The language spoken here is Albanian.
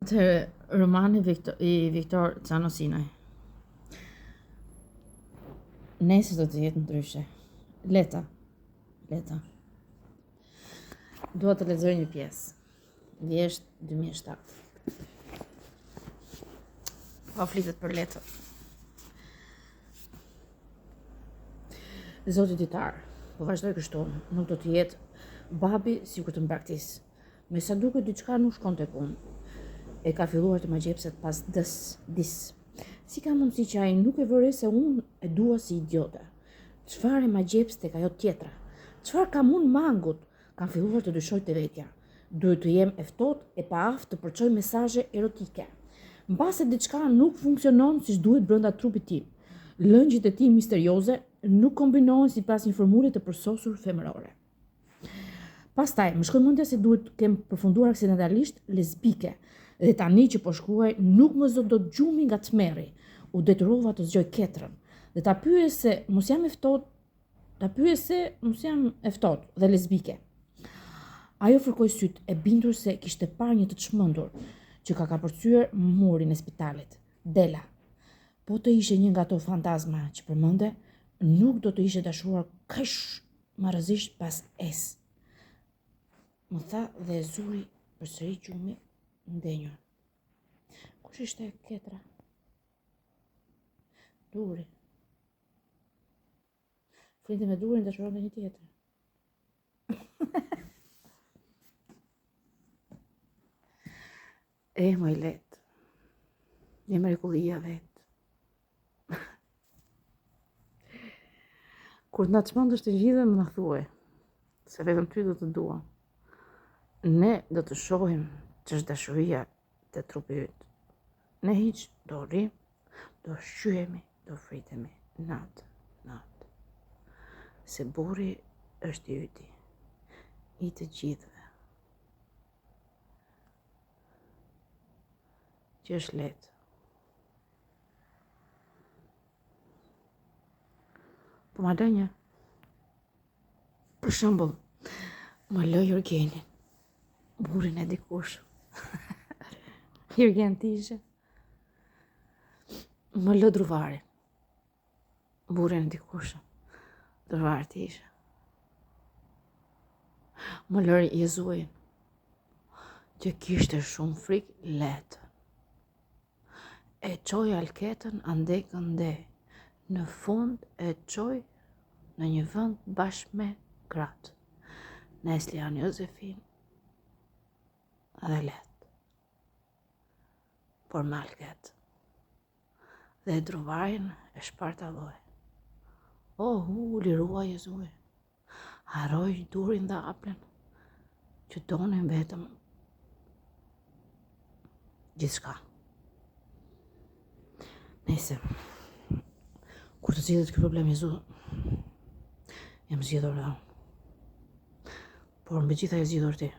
Të romani i Viktor Canosinaj. Nesër do të jetë ndryshe. Leta. Dua të lexoj një pjesë. Vjesht 2007. Pa flitet për letër. Zoti ditar, po vazhdoj kështu, nuk do të jetë babi sikur të mbraktis. Me sa duket diçka nuk shkon tek unë. E ka filluar të më gjepset pas dis. Si ka mundësi që ai nuk e vëre se unë e dua si idiote? Çfarë ma gjeps tek ajo tjetra? Çfarë kam unë mangut? Kam filluar të dyshoj të vetja. Duhet të jem e ftohtë e pa aftë të përçoj mesazhe erotike. Mbase diçka nuk funksionon siç duhet brenda trupit tim. Lëngjit e tij misterioze nuk kombinohen sipas një formule të përsosur femërore. Pastaj, më shkoi mendja se duhet të kem përfunduar aksidentalisht lesbike. Dhe tani që po shkruaj nuk më zot dot gjumi nga tmerri. U detyrova të zgjoj ketrën dhe ta pyes se mos jam e ftohtë dhe lesbike. Ajo fërkoi syt e bindur se kishte parë një të çmendur që ka kapërcyer murin e spitalit. Dela. Po të ishe një nga ato fantazma që përmende, nuk do të ishe dashuar kaq marrëzisht pas es. Më tha dhe e zuri përsëri gjumi ndenjur. Kush ishte ketra? Duri. Flinte me durin dashuron një tjetër. Më i letë. Një mrekullia vetë. Kur na çmendësh të gjithë më na thuaj, se vetëm ty do të dua. Ne do të shohim ç'është dashuria te trupi yt. Ne hiç do rrim, do shqyhemi, do fritemi natë. Se burri është i yti, i të gjithëve. Që është letë. Po ma dënje. Për shembull, më lë Jurgenin, burrin e dikush. Jurgen tishe. Më lë Druvarin, burrin e dikush. Druvar tishe. Më lë Jezuin, që kishte shumë frikë letë. E qoj alketën ande kënde, në fund e qoj në një vend bashkë me gratë. Neslian Josefin dhe letë. Por me alketë. Dhe Druvarin e shpartalloj. Lirua Jezue. Haroj durin dhe aplen, që donin vetëm gjithçka. Nëse, kur të zgjidhet ky problem Jezu, jam zgjedhur unë. Por mbi gjitha e zgjidhur ti.